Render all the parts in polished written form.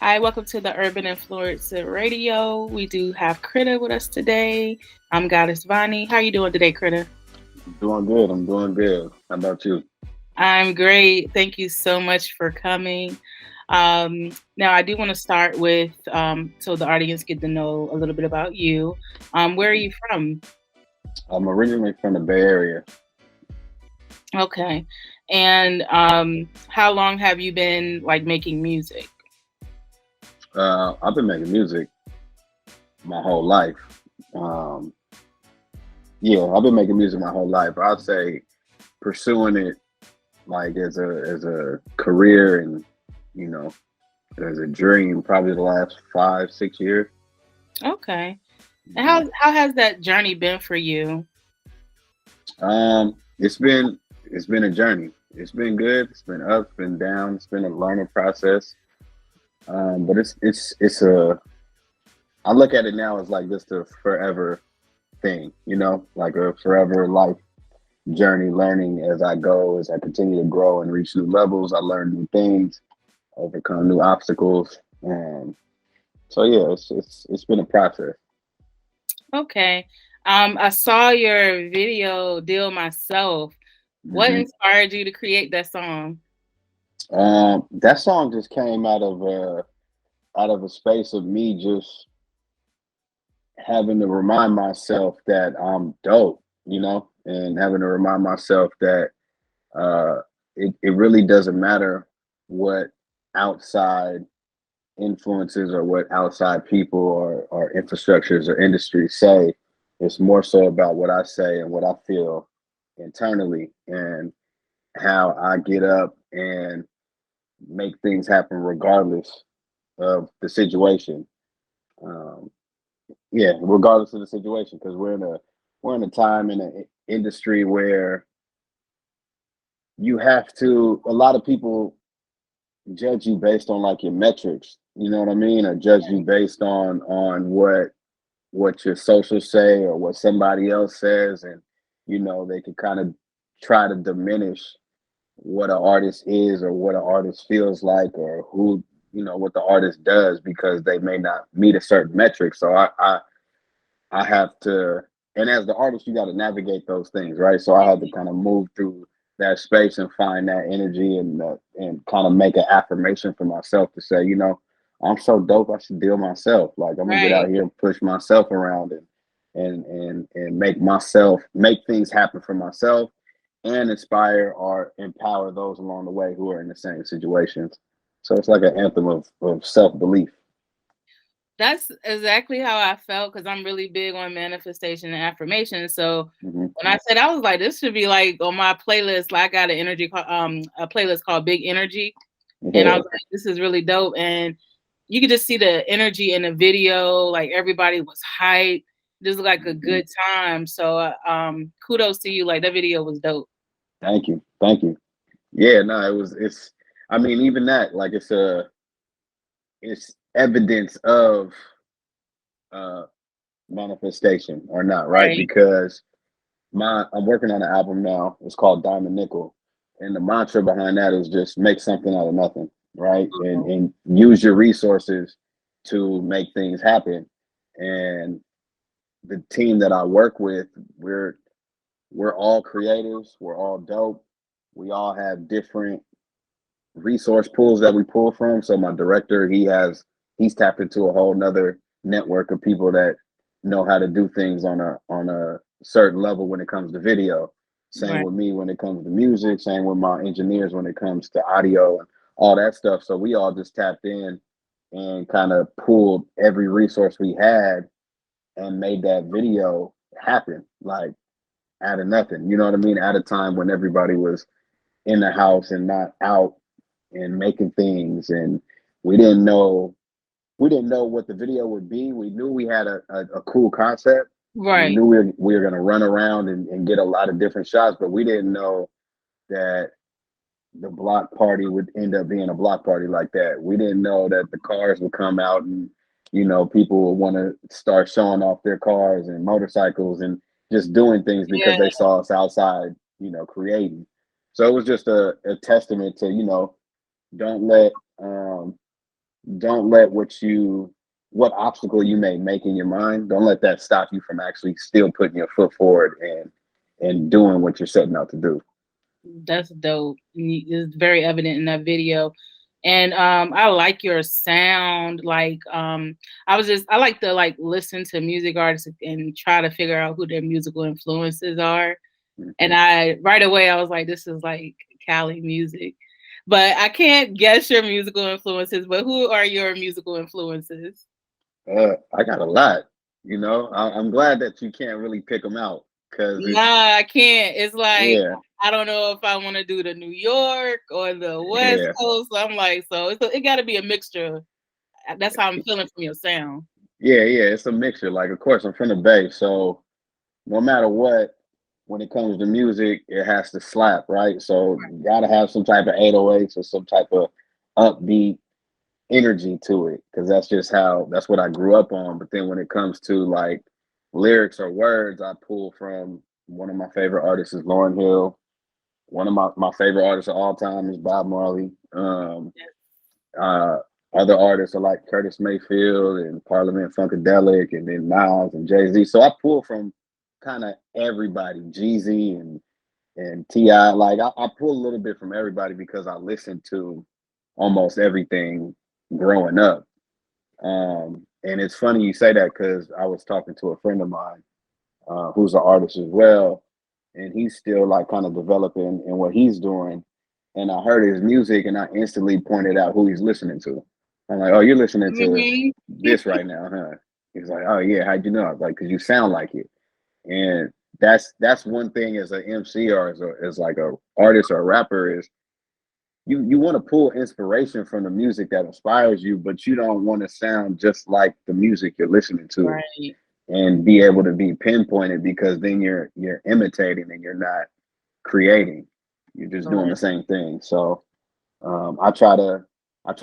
Hi, welcome to the Urban Influencer Radio. We do have Kritta with us today. I'm Goddess Vani. How are you doing today, Kritta? I'm doing good. I'm doing good. How about you? I'm great. Thank you so much for coming. Now, I do want to start with so the audience get to know a little bit about you. Where are Mhm. you from? I'm originally from the Bay Area. Okay. And how long have you been like making music? I've been making music my whole life. Um, yeah, I've been making music my whole life. I'd say pursuing it like as a career and you know as a dream probably the last 5 6 years. Okay. And Mhm. how has that journey been for you? It's been a journey. It's been good. It's been up, it's been down. It's been a learning process. But it's a I look at it now as like just a forever thing, like a forever life journey, learning as I go, as I continue to grow and reach new levels. I learn new things, overcome new obstacles, and so yeah, it's been a process. Okay. I saw your video deal myself. What hmm inspired you to create that song? that song just came out of a space of me just having to remind myself that I'm dope, and having to remind myself that uh, it really doesn't matter what outside influences or what outside people or infrastructures or industries say. It's more so about what I say and what I feel internally and how I get up and make things happen regardless of the situation. Um, yeah, regardless of the situation, because we're in a time in an industry where you have to. A lot of people judge you based on like your metrics, you know what I mean, or judge you based on what your socials say or what somebody else says, and they can kind of try to diminish what an artist is or what an artist feels like or who what the artist does because they may not meet a certain metric. So I have to, and as the artist, you got to navigate those things, right? So I had to kind of move through that space and find that energy and kind of make an affirmation for myself to say, I'm so dope. I should deal myself. Like I'm gonna get Right. out here and push myself around and make things happen for myself and inspire or empower those along the way who are in the same situations. So it's like an anthem of self belief. That's exactly how I felt because I'm really big on manifestation and affirmation. So hmm when I said I was like, this should be like on my playlist. Like I got an a playlist called Big Energy, and I Yeah. was like, this is really dope. And you could just see the energy in the video. Like everybody was hyped. Just like a hmm good time. So kudos to you. Like that video was dope. Thank you. Thank you. Yeah, no, it's I mean, even that, like it's evidence of uh manifestation or not, right? Right. Because I'm working on an album now. It's called Diamond Nickel. And the mantra behind that is just make something out of nothing, right? And use your resources to make things happen. And the team that I work with, we're all creatives, we're all dope. We all have different resource pools that we pull from. So my director, he's tapped into a whole nother network of people that know how to do things on a certain level when it comes to video. Same Right. with me when it comes to music, same with my engineers when it comes to audio and all that stuff. So we all just tapped in and kind of pulled every resource we had and made that video happen, like out of nothing. You know what I mean? At a time when everybody was in the house and not out and making things, and we didn't know we didn't know what the video would be. We knew we had a cool concept, and we Right. knew we were going to run around and get a lot of different shots, but we didn't know that the block party would end up being a block party like that. We didn't know that the cars would come out and people would want to start showing off their cars and motorcycles and just doing things because Yeah. they saw us outside, creating. So it was just a testament to don't let don't let what obstacle you may make in your mind, don't let that stop you from actually still putting your foot forward and doing what you're setting out to do. That's dope. It's very evident in that video. And I like your sound. Like I like to like listen to music artists and try to figure out who their musical influences are. And Mhm. I right away I was like, this is like Cali music. But I can't guess your musical influences, but who are your musical influences? I got a lot. I'm glad that you can't really pick them out because it's Nah, I can't. It's like yeah, I don't know if I want to do the New York or the West yeah, Coast. I'm like, so it got to be a mixture. That's how I'm feeling from your sound. yeah. It's a mixture. Like, of course, I'm from the Bay, so no matter what, when it comes to music, it has to slap, right? So you gotta have some type of 808s or some type of upbeat energy to it, because that's what I grew up on. But then when it comes to like lyrics or words, I pull from one of my favorite artists is Lauryn Hill. One of my favorite artists of all time is Bob Marley. Uh, Other artists are like Curtis Mayfield and Parliament Funkadelic, and then Nas and Jay Z. So I pull from kind of everybody, Jeezy and Ti. Like I pull a little bit from everybody because I listened to almost everything growing up. And it's funny you say that because I was talking to a friend of mine who's an artist as well, and he's still like kind of developing in what he's doing. And I heard his music, and I instantly pointed out who he's listening to. I'm like, "Oh, you're listening to Mhm. this right now, huh?" He's like, "Oh yeah, how'd you know?" I was like, "Cause you sound like it." And that's one thing as an MC or as like a artist or a rapper is you want to pull inspiration from the music that inspires you, but you don't want to sound just like the music you're listening to Right. and be able to be pinpointed, because then you're imitating and you're not creating. You're just doing Right. the same thing. So I try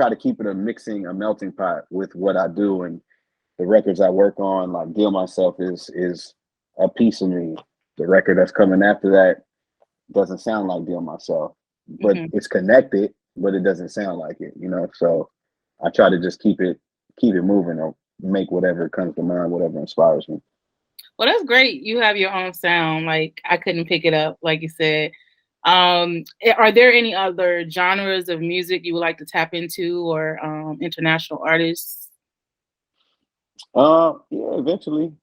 to keep it a melting pot with what I do, and the records I work on. Like Deal Myself is a piece of me. The record that's coming after that doesn't sound like Deal Myself, but Mhm. it's connected, but it doesn't sound like it. So I try to just keep it moving or make whatever comes to mind, whatever inspires me. Well, that's great. You have your own sound. Like I couldn't pick it up, like you said. Are there any other genres of music you would like to tap into, or international artists? Yeah, eventually,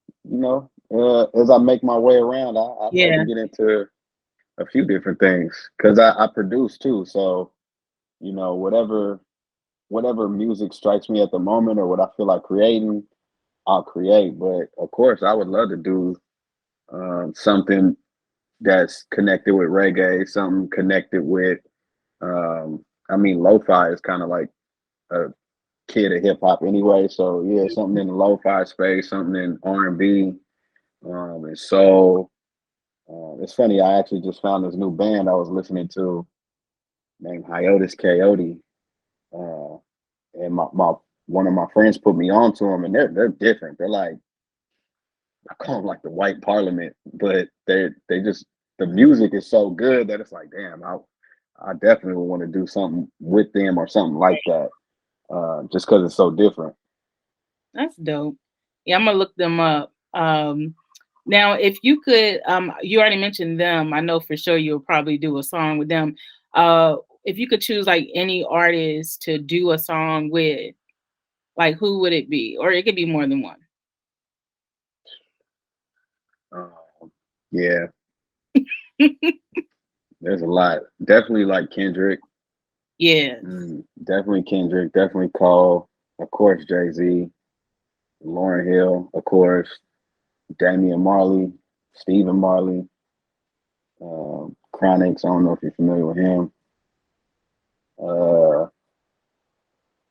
as I make my way around, I hope to Yeah. get into a few different things because I produce too. So, whatever music strikes me at the moment or what I feel like creating, I'll create. But of course, I would love to do something that's connected with reggae, something connected with, lo-fi is kind of like a kid of hip hop anyway. So yeah, something in the lo-fi space, something in R&B, and soul. It's funny, I actually just found this new band I was listening to named Hiatus Coyote, uh, and my one of my friends put me on to them, and they're different. They're like, I call them like the white parliament, but they just, the music is so good that it's like, damn, I definitely would want to do something with them or something like that, just because it's so different. That's dope. Yeah, I'm gonna look them up. Now, if you could, you already mentioned them. I know for sure you'll probably do a song with them. If you could choose like any artist to do a song with, like who would it be? Or it could be more than one. Um, yeah, there's a lot. Definitely like Kendrick. Yes. Definitely Kendrick. Definitely Cole. Of course, Jay Z. Lauren Hill. Of course, Damian Marley. Stephen Marley. Chronix. I don't know if you're familiar with him. Uh,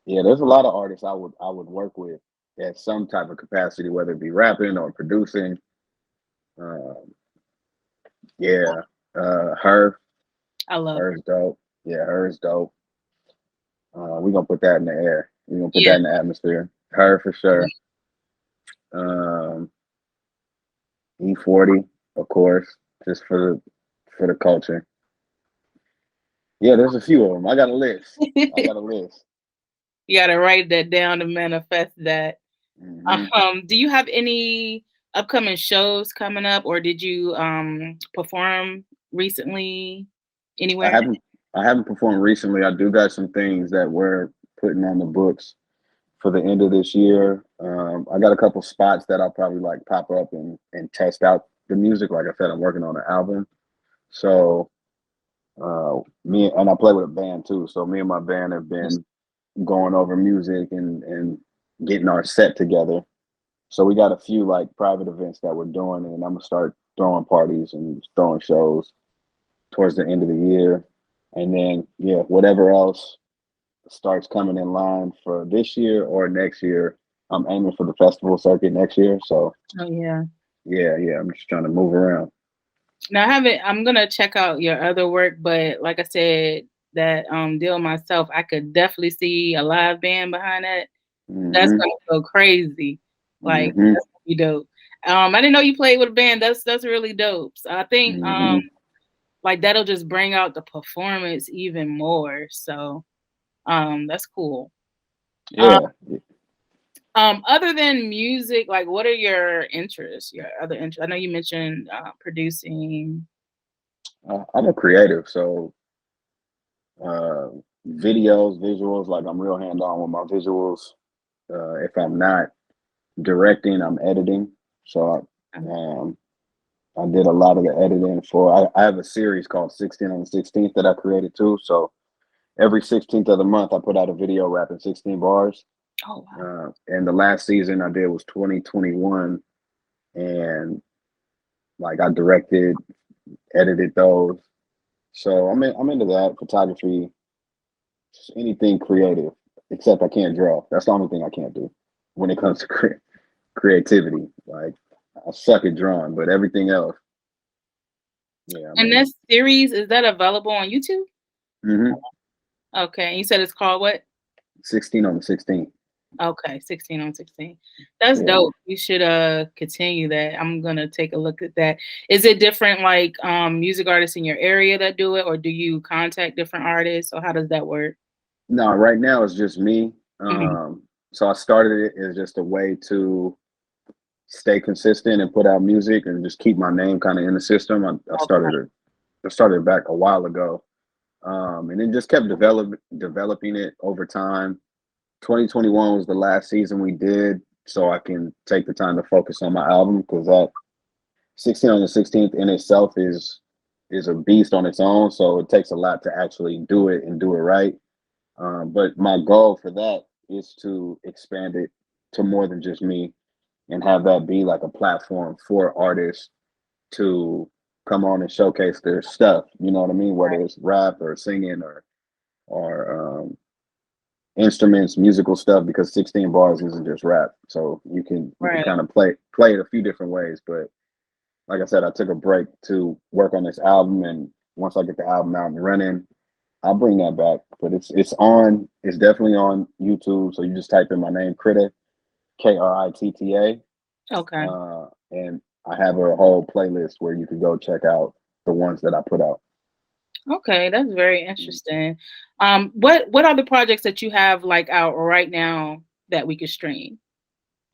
yeah, there's a lot of artists I would work with at some type of capacity, whether it be rapping or producing. Um, yeah, her, I love her. her's dope. Yeah, her's dope. We're gonna put that in the air. We're gonna put Yeah. that in the atmosphere. Her for sure. Um, E40, of course, just for the culture. Yeah, there's a few of them. I got a list. I got a list. You gotta write that down to manifest that. Hmm. Do you have any upcoming shows coming up, or did you perform recently I anywhere? haven't I haven't performed recently. I do got some things that we're putting on the books for the end of this year. I got a couple spots that I'll probably like pop up and test out the music. Like I said, I'm working on an album. So me and I play with a band too. So me and my band have been going over music and getting our set together. So we got a few like private events that we're doing, and I'm gonna start throwing parties and throwing shows towards the end of the year. And then yeah, whatever else starts coming in line for this year or next year, I'm aiming for the festival circuit next year. So Oh yeah. yeah, I'm just trying to move around. Now I haven't. I'm gonna check out your other work, but like I said, that deal myself, I could definitely see a live band behind that. That's Hmm. gonna go crazy. Like Hmm. that's gonna be dope. I didn't know you played with a band. That's really dope. So I think Hmm. like that'll just bring out the performance even more. So that's cool. Um, Yeah, other than music, like what are your interests? Your other interests? I know you mentioned producing. I'm a creative, so uh, videos, visuals, like I'm real hand on with my visuals. If I'm not directing, I'm editing. So I did a lot of the editing for. I have a series called 16 on the 16th that I created too. So every 16th of the month, I put out a video rapping 16 bars. Oh wow. And the last season I did was 2021, and like I directed, edited those. So I'm into that photography, just anything creative. Except I can't draw. That's the only thing I can't do when it comes to creativity. Like I suck at drawing, but everything else, yeah, I'm And in. that series, is that available on YouTube? Hmm. Okay. And you said it's called what? 16 on the 16th. Okay, 16 on 16. That's Yeah. dope. You should continue that. I'm gonna take a look at that. Is it different like music artists in your area that do it, or do you contact different artists, or how does that work? No, right now it's just me. Mhm. So I started it as just a way to stay consistent and put out music and just keep my name kind of in the system. Okay. I started back a while ago, and then just kept developing it over time. 2021 was the last season we did, so I can take the time to focus on my album because that 16 on the 16th in itself is a beast on its own. So it takes a lot to actually do it and do it right. But my goal for that is to expand it to more than just me and have that be like a platform for artists to come on and showcase their stuff. You know what I mean? Whether it's rap or singing or instruments, musical stuff. Because 16 bars isn't just rap, so you can Right. kind of play it a few different ways. But like I said, I took a break to work on this album, and once I get the album out and running, I'll bring that back. But it's definitely on YouTube. So you just type in my name, Kritta, Kritta, Okay. and I have a whole playlist where you can go check out the ones that I put out. Okay, that's very interesting. What are the projects that you have like out right now that we could stream?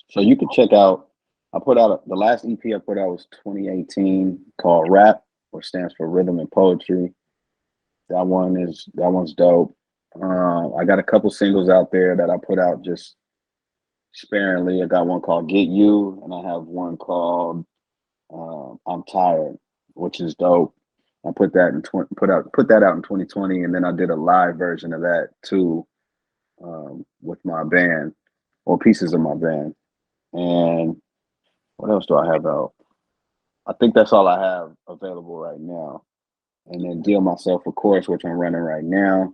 So you can check out. I put out the last EP I put out was 2018 called Rap, which stands for Rhythm and Poetry. That one's dope. I got a couple singles out there that I put out just sparingly. I got one called Get You, and I have one called I'm Tired, which is dope. I put that out in 2020, and then I did a live version of that too with my band or pieces of my band. And what else do I have out? I think that's all I have available right now. And then Deal Myself, of course, which I'm running right now.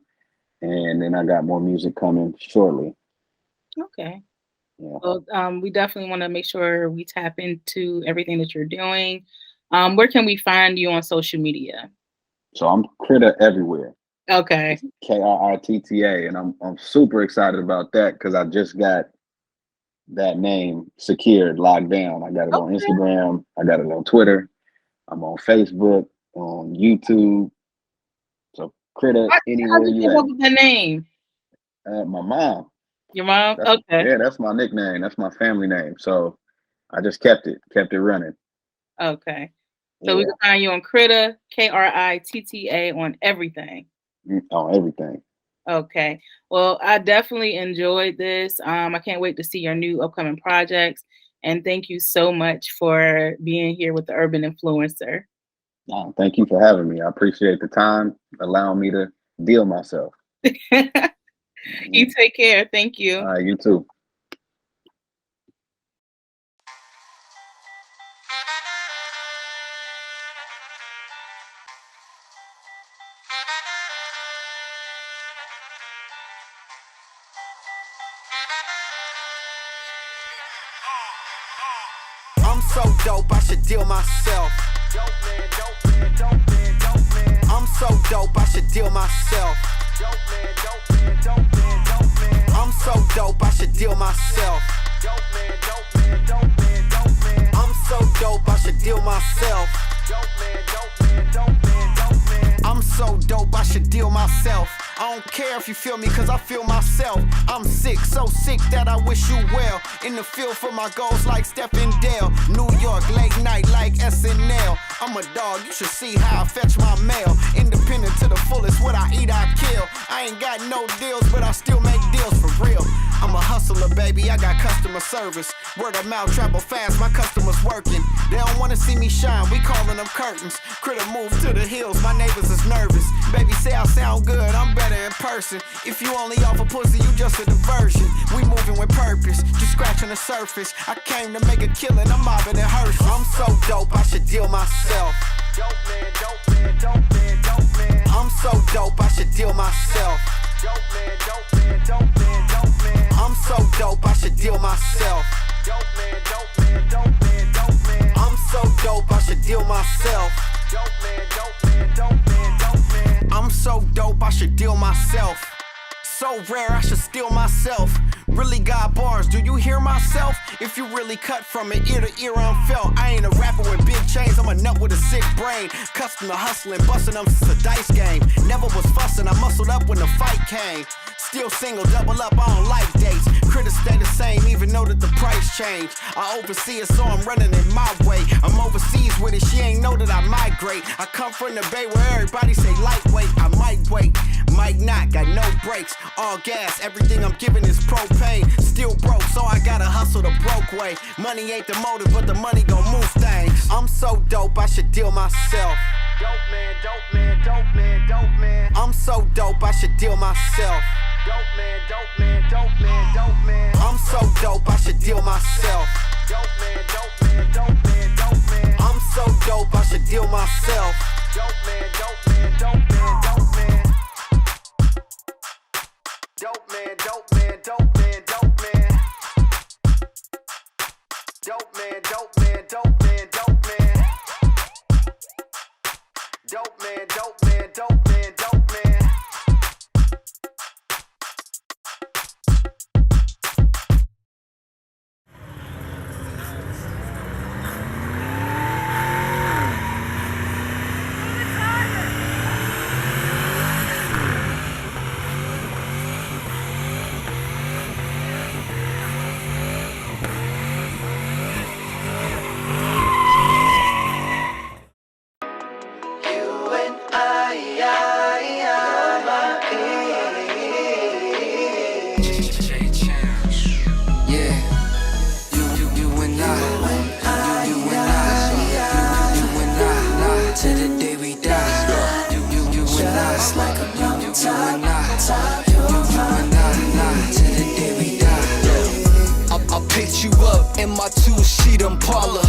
And then I got more music coming shortly. Okay. Yeah. Well, we definitely want to make sure we tap into everything that you're doing. Where can we find you on social media? So I'm Critter everywhere. Okay. It's Kritta, and I'm super excited about that because I just got that name secured, locked down. I got it on Okay. Instagram. I got it on Twitter. I'm on Facebook, on YouTube. So Critter, How anywhere did you you come at. up with that name? My mom. Your mom? That's Okay. yeah, that's my nickname. That's my family name. So I just kept it running. Okay. So we Yeah, can find you on Kritta, Kritta on everything. on everything. Okay. Well, I definitely enjoyed this. I can't wait to see your new upcoming projects. And thank you so much for being here with the Urban Influencer. Thank you for having me. I appreciate the time, allowing me to deal myself. You Mm. take care. Thank All you. right, you too. I'm so dope, I should deal myself. Dope man, dope man, dope man, dope man. I'm so dope, I should deal myself. Dope man, dope man, dope man, dope man. I'm so dope, I should deal myself. Dope man, dope man, dope man, dope man. I'm so dope, I should deal myself. Dope man, dope man, dope man, dope man. I'm so dope, I should deal myself. I don't care if you feel me, cause I feel myself. I'm sick, so sick that I wish you well. In the field for my goals like Stephen Dale. New York, late night like SNL. I'm a dog, you should see how I fetch my mail. Independent to the fullest, what I eat, I kill. I ain't got no deals, but I still make deals for real. I'm a hustler, baby, I got customer service. Word of mouth travel fast, my customers working. They don't wanna see me shine, we calling them curtains. Kritta move to the hills, my neighbors is nervous. Baby say I sound good, I'm better in person. If you only offer pussy, you just a diversion. We moving with purpose, just scratching the surface. I came to make a killing, I'm mobbing and Hershey. I'm so dope, I should deal myself. Dope man, dope man, dope man, dope man. I'm so dope, I should deal myself. Dope man, dope man, dope man, dope man. I'm so dope, I should deal myself. Dope man, dope man, dope man, dope man. I'm so dope, I should deal myself. Dope man, dope man, dope man, dope man. I'm so dope, I should deal myself. So rare, I should steal myself. Really got bars, do you hear myself? If you really cut from it, ear to ear, I'm felt. I ain't a rapper with big chains, I'm a nut with a sick brain. Custom to hustling, busting them since a dice game. Never was fussing, I muscled up when the fight came. Still single, double up on life dates. Critters stay the same, even though that the price changed. I oversee it, so I'm running it my way. I'm overseas with it, she ain't know that I migrate. I come from the Bay where everybody say lightweight. I might wait, might not, got no brakes. All gas, everything I'm giving is propane. Still broke, so I gotta hustle the broke way. Money ain't the motive, but the money gon' move things. I'm so dope, I should deal myself. Dope man, dope man, dope man, dope man. I'm so dope, I should deal myself. Dope man, dope man, dope man, dope man. I'm so dope, I should deal myself. Dope man, dope man, dope man, dope man. I'm so dope, I should deal myself. Dope man, dope man, dope man, dope man. Dope man, dope man, dope man, dope man. Dope man, dope man, dope man, dope man. Dope man, dope man, dope man, dope man. You up in my two-seat Impala.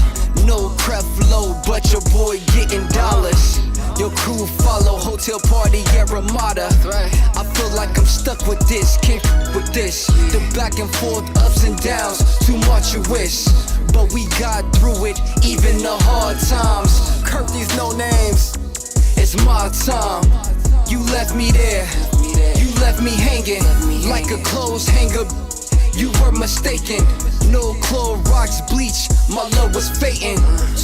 No crap flow, but your boy getting dollars. Your crew follow, hotel party at Ramada. I feel like I'm stuck with this, can't with this. The back and forth, ups and downs, too much you wish. But we got through it, even the hard times. Curve these no names, it's my time. You left me there, you left me hanging like a clothes hanger. You were mistaken. No Clorox bleach, my love was fading.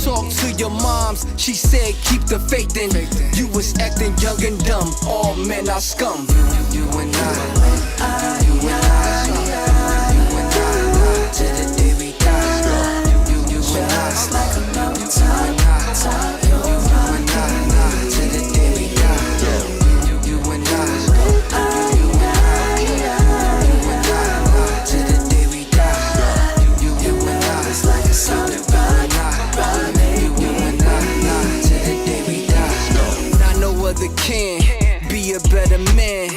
Talk to your moms, she said keep the faith in. You was acting young and dumb, all men are scum. You and I, you and I. a better man.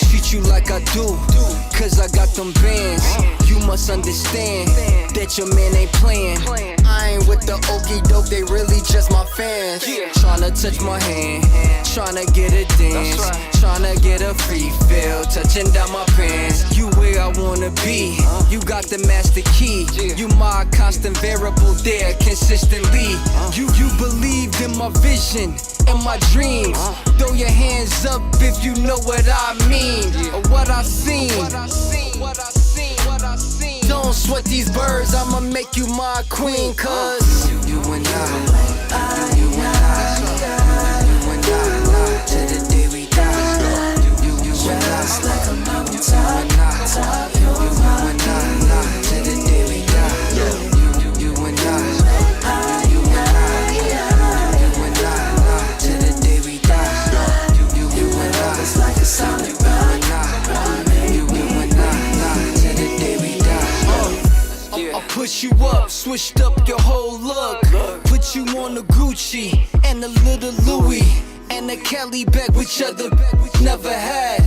Treat you like I do, cause I got them bands. You must understand that your man ain't playing. I ain't with the okie doke, they really just my fans. Tryna touch my hand, tryna get a dance, tryna get a free feel, touching down my pants. You where I wanna be, you got the master key. You my constant variable there consistently. You believed in my vision and my dreams. Throw your hands up if you know what I mean, or what I seen. Don't sweat these birds, I'ma make you my queen, cause you and I, you and I, to the day we die. You and I, just like a mountain top, you and I, to the day we die. You and I, you and I, to the day we die. You and I, it's like a solid rock. You and I, to the day we die. I'll push you up, switched up your whole look. Put you on the Gucci and the little Louis and the Kelly bag, which other never had.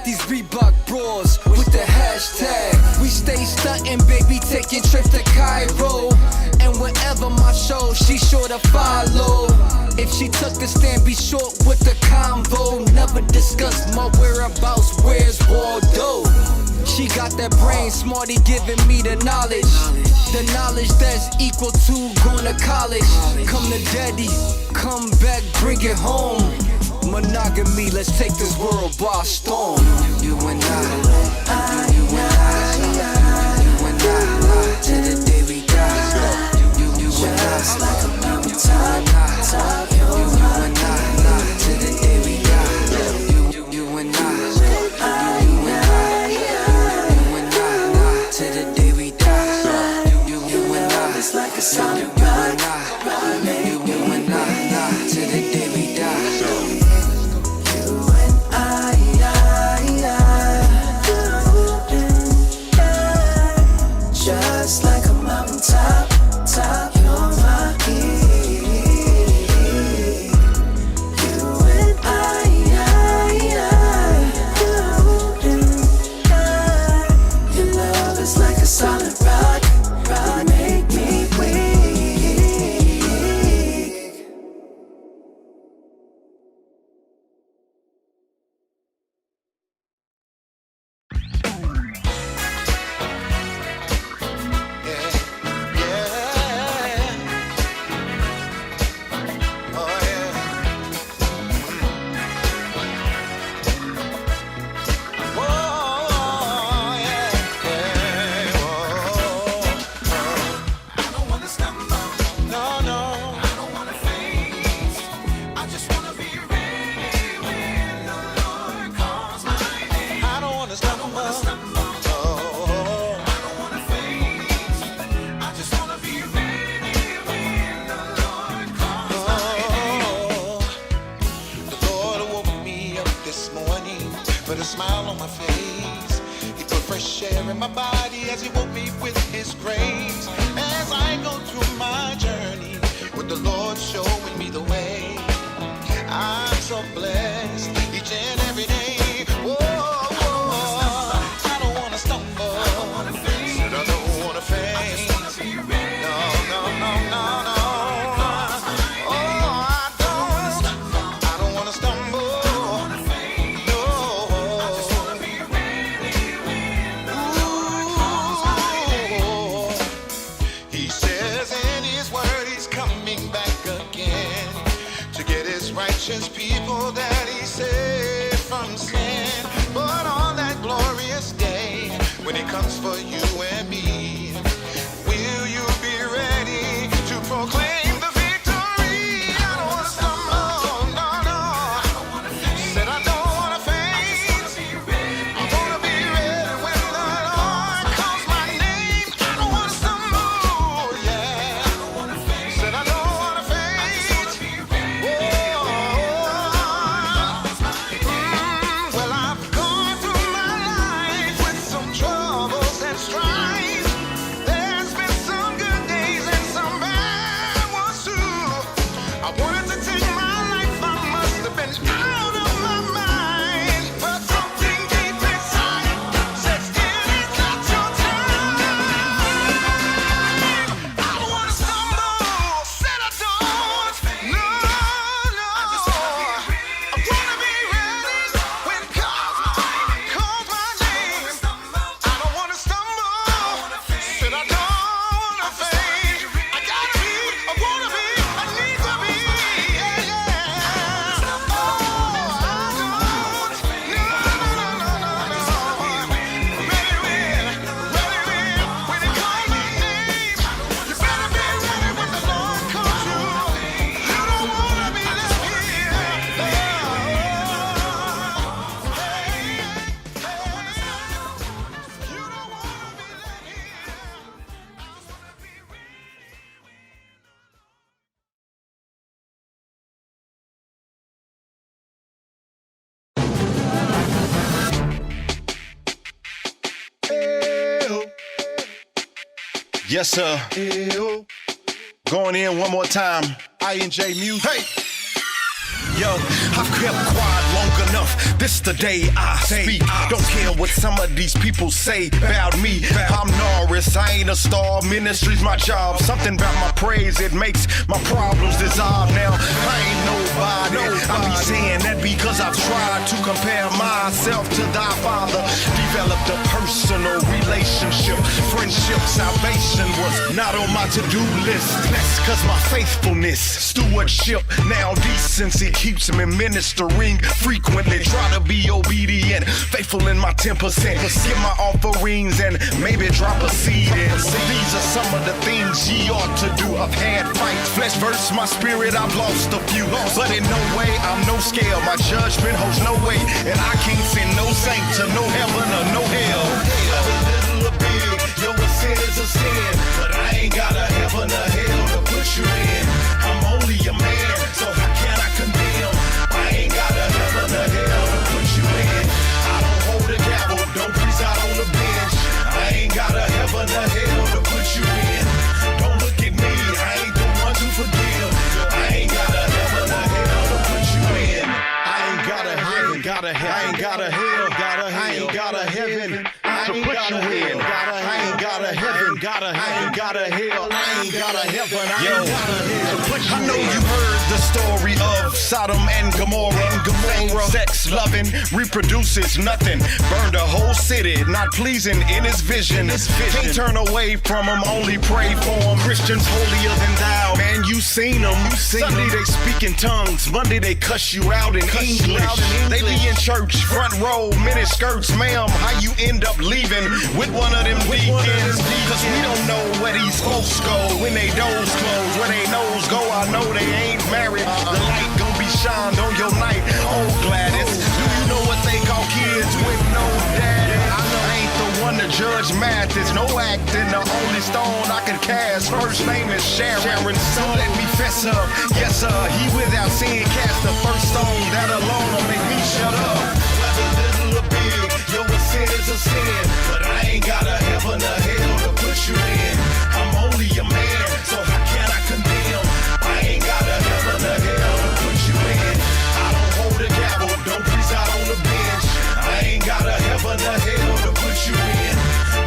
These Reebok bras with the hashtag. We stay stuntin', baby, taking trips to Cairo. And wherever my show, she sure to follow. If she took a stand, be short with the convo. Never discuss my whereabouts, where's Waldo? She got that brain, smarty giving me the knowledge. The knowledge that's equal to going to college. Come to daddy, come back, bring it home. Monogamy, let's take this world by storm. You and I, you and I, you and I, to the day we die. You and I, just like a mountain top. You and I, to the day we die. You and I, you and I, to the day we die. You and I, it's like a solid rock. You and I, to the day we die. Just like a mountain top, you're my king. You and your love is like a solid rock, make me weak. People that he said Yes, sir. Going in one more time. I&J Music. Hey! Yo, I've kept quiet long enough. This the day I speak. Don't care what some of these people say about me. I'm Norris, I ain't a star. Ministry's my job. Something about my praise, it makes my problems dissolve. Now, I ain't nobody. I be saying that because I've tried to compare myself to thy Father. Developed a personal relationship. Friendship, salvation was not on my to-do list. That's cause my faithfulness, stewardship, now decency keeps me ministering frequently. Try to be obedient, faithful in my 10%. Give my offerings and maybe drop a seed in. These are some of the things ye ought to do. I've had fights, flesh versus my spirit, I've lost a few. But in no way, I'm no scale. My judgment holds no weight, and I can't send no saint to no heaven or no hell. Whether little or big, yo, a sin is a sin, but I ain't got a heaven or hell to put you in. I'm only a man, so how can I condemn? I ain't got a heaven or hell to put you in. I don't hold a gavel, don't preside on the bench. I ain't got a heaven or hell to put you in. Don't look at me, I ain't the one to forgive. I ain't got a heaven or hell to put you in. I ain't got a heaven, I ain't got a hell, I ain't got a heaven to put you in. I ain't got a heaven, I ain't got a hell, I ain't got a heaven, I ain't got a hell to put you in. I know you heard the story of Sodom and Gomorrah. Sex loving, reproduces nothing. Burned a whole city, not pleasing in his vision. Can't turn away from him, only pray for him. Christians holier than thou, man, you seen them. Sunday they speak in tongues, Monday they cuss you out in English. They be in church, front row, mini skirts, ma'am. How you end up leaving with one of them deacons? Cause we don't know where these folks go when they doors close, when they nose go. I know they ain't married. The light gon' be shined on your night. Oh Gladys, do you know what they call kids with no daddy? I ain't the one to judge math. There's no acting. The only stone I can cast, first name is Sharon. So let me fess up. Yes sir, he without sin cast the first stone. That alone will make me shut up. Whether little or big, yo, a sin is a sin, but I ain't got a heaven or hell to put you in. I'm only a man, so how can I condemn? I ain't got a heaven or hell to put you in. I don't hold a gavel, don't preside on the bench. I ain't got a heaven or hell to put you in.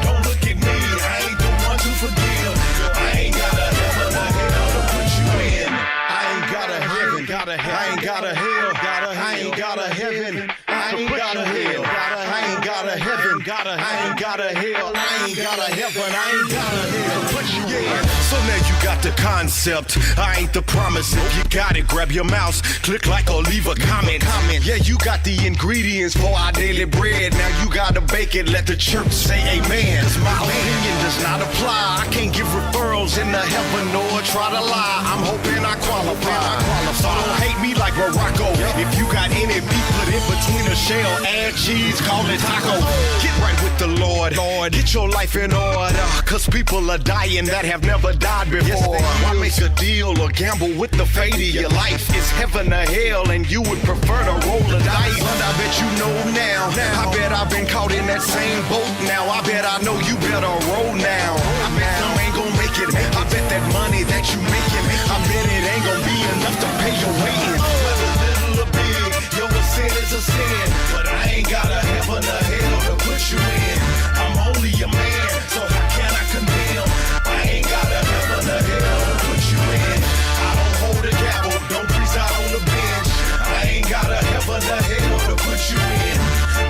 Don't look at me, I ain't the one to forgive. I ain't got a heaven or hell to put you in. I ain't got a heaven, I ain't got a hell, I ain't got a heaven. I ain't got a hell, I ain't got a heaven, I ain't got a hell, I ain't got a heaven, I ain't got a hell. Put you in. So now you got the concept. I ain't the promise. If you got it, grab your mouse, click like or leave a comment. Yeah, you got the ingredients for our daily bread. Now you gotta bake it, let the church say amen. Cause my opinion does not apply. I can't give referrals in the heaven nor try to lie. I'm hoping I qualify. So don't hate me like Morocco. If you got any beef, put it between a shell and cheese, call it taco. Get right with the Lord. Get your life in order. Cause people are dying that have never died before. Why make a deal or gamble with the fate of your life? It's heaven or hell and you would prefer to roll the dice. But I bet you know now. I bet I've been caught in that same boat now. I bet I know you better roll now. I bet some ain't gon' make it. I bet that money that you making, I bet it ain't gon' be enough to pay your way in. Whether little or big, yo, a sin is a sin, but I ain't got a heaven or hell to put you in. I'm only a man, so how can I condemn? I ain't got a heaven or hell to put you in. I don't hold a gavel, don't preside on the bench. I ain't got a heaven or hell to put you in.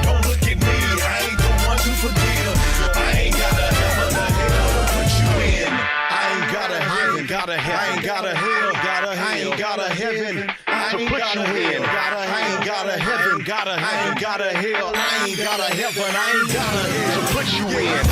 Don't look at me, I ain't the one to forgive. I ain't got a heaven or hell to put you in. I ain't got a heaven, I ain't got a hell, I ain't got a heaven to put you in. I ain't got a heaven, I ain't got a hell, I ain't got a heaven, I ain't got a hell to put you in.